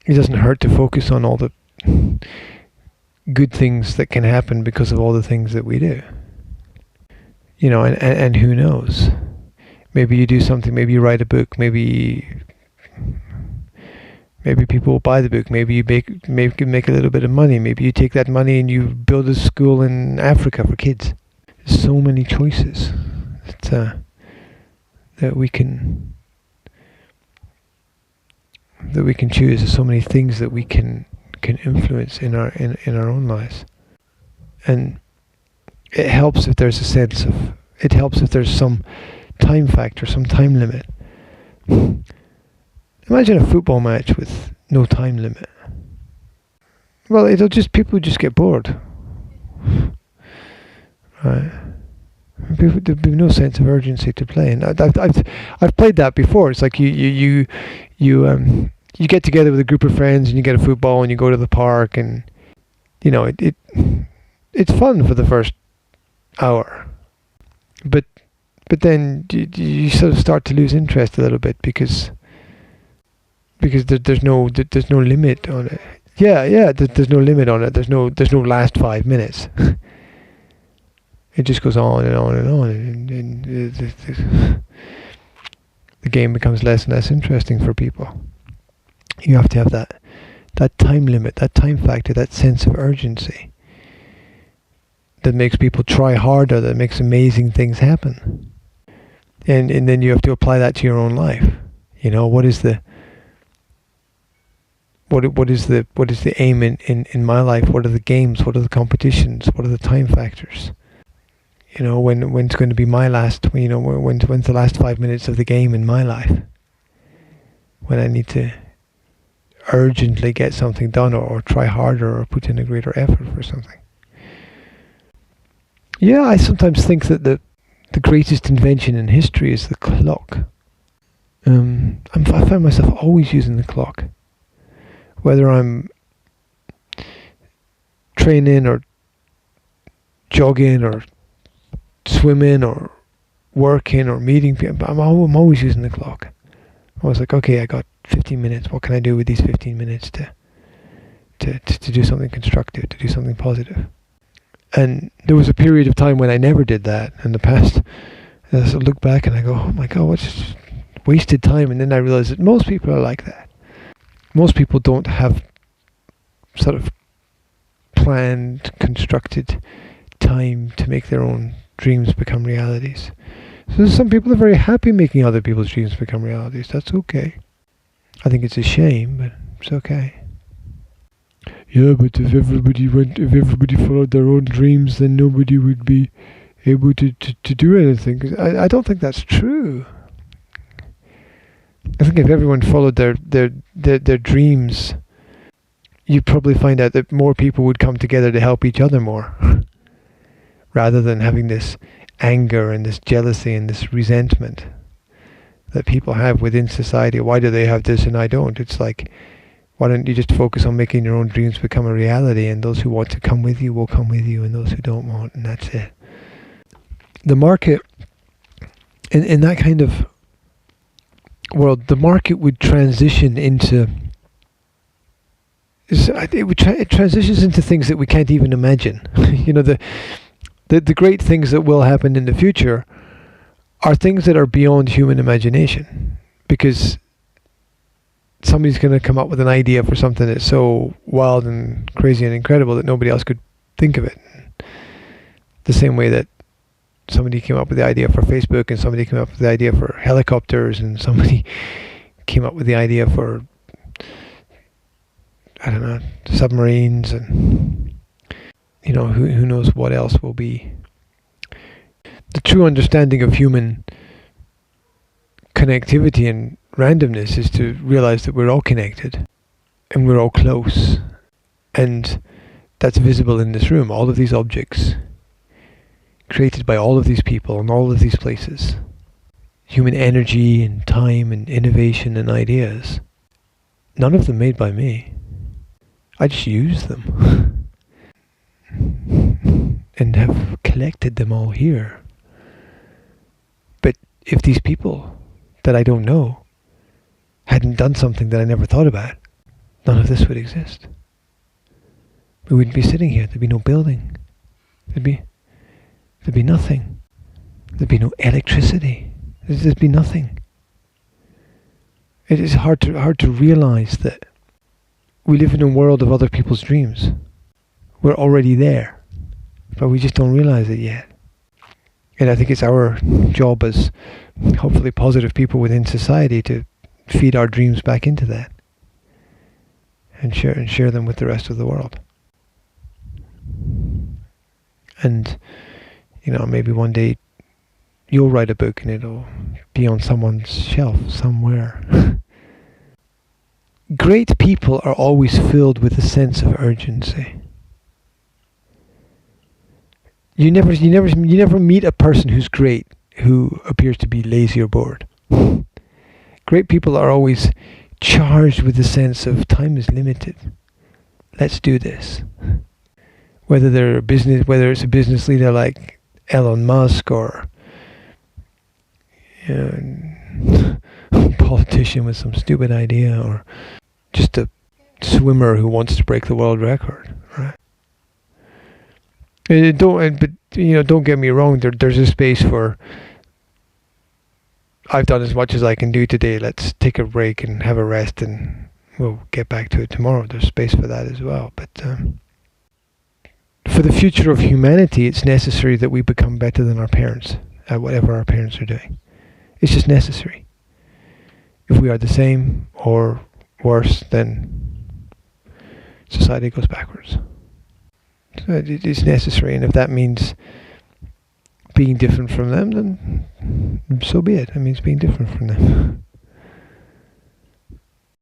it doesn't hurt to focus on all the good things that can happen because of all the things that we do. You know, and who knows? Maybe you do something, maybe you write a book, maybe people will buy the book, maybe you make a little bit of money, maybe you take that money and you build a school in Africa for kids. There's so many choices that we can choose. There's so many things that we can influence in our own lives, and it helps if there's some time factor, some time limit. Imagine a football match with no time limit. Well, people just get bored, right? There'd be no sense of urgency to play, and I've played that before. It's like you get together with a group of friends and you get a football and you go to the park, and you know it's fun for the first hour, but then you sort of start to lose interest a little bit because there's no limit on it. Yeah, there's no limit on it. There's no last 5 minutes. It just goes on and on and on, and the game becomes less and less interesting for people. You have to have that time limit, that time factor, that sense of urgency that makes people try harder, that makes amazing things happen. And then you have to apply that to your own life. You know, what is the aim in my life? What are the games? What are the competitions? What are the time factors? You know, when's going to be my last? You know, when's the last 5 minutes of the game in my life? When I need to urgently get something done, or try harder, or put in a greater effort for something. Yeah, I sometimes think that the greatest invention in history is the clock. I find myself always using the clock, whether I'm training or jogging or swimming or working or meeting people. I'm always using the clock. I was like, okay, I got 15 minutes. What can I do with these 15 minutes to do something constructive, to do something positive? And there was a period of time when I never did that in the past. And I sort of look back and I go, oh my God, what's wasted time? And then I realized that most people are like that. Most people don't have sort of planned, constructed time to make their own dreams become realities. So some people are very happy making other people's dreams become realities. That's okay. I think it's a shame, but it's okay. Yeah, but if everybody followed their own dreams, then nobody would be able to do anything. 'Cause I don't think that's true. I think if everyone followed their dreams, you'd probably find out that more people would come together to help each other more, rather than having this anger and this jealousy and this resentment that people have within society. Why do they have this and I don't? It's like, why don't you just focus on making your own dreams become a reality, and those who want to come with you will come with you, and those who don't want, and that's it. The market, in that kind of world, the market would transition into, it transitions into things that we can't even imagine. You know, the great things that will happen in the future are things that are beyond human imagination, because somebody's going to come up with an idea for something that's so wild and crazy and incredible that nobody else could think of it. The same way that somebody came up with the idea for Facebook, and somebody came up with the idea for helicopters, and somebody came up with the idea for, I don't know, submarines, and you know, who knows what else will be. The true understanding of human connectivity and randomness is to realize that we're all connected and we're all close, and that's visible in this room. All of these objects created by all of these people in all of these places, human energy and time and innovation and ideas, none of them made by me. I just use them and have collected them all here. But if these people that I don't know hadn't done something that I never thought about, none of this would exist. We wouldn't be sitting here. There'd be no building. There'd be nothing. There'd be no electricity. There'd be nothing. It is hard to realize that we live in a world of other people's dreams. We're already there, but we just don't realize it yet. And I think it's our job as hopefully positive people within society to feed our dreams back into that and share them with the rest of the world. And maybe one day you'll write a book and it'll be on someone's shelf somewhere. Great people are always filled with a sense of urgency. You never meet a person who's great who appears to be lazy or bored. Great people are always charged with the sense of time is limited. Let's do this. Whether it's a business leader like Elon Musk or a politician with some stupid idea, or just a swimmer who wants to break the world record, right? Don't get me wrong. There's a space for, I've done as much as I can do today. Let's take a break and have a rest, and we'll get back to it tomorrow. There's space for that as well. But for the future of humanity, it's necessary that we become better than our parents at whatever our parents are doing. It's just necessary. If we are the same or worse, then society goes backwards. So it is necessary, and if that means being different from them, then so be it. It means being different from them.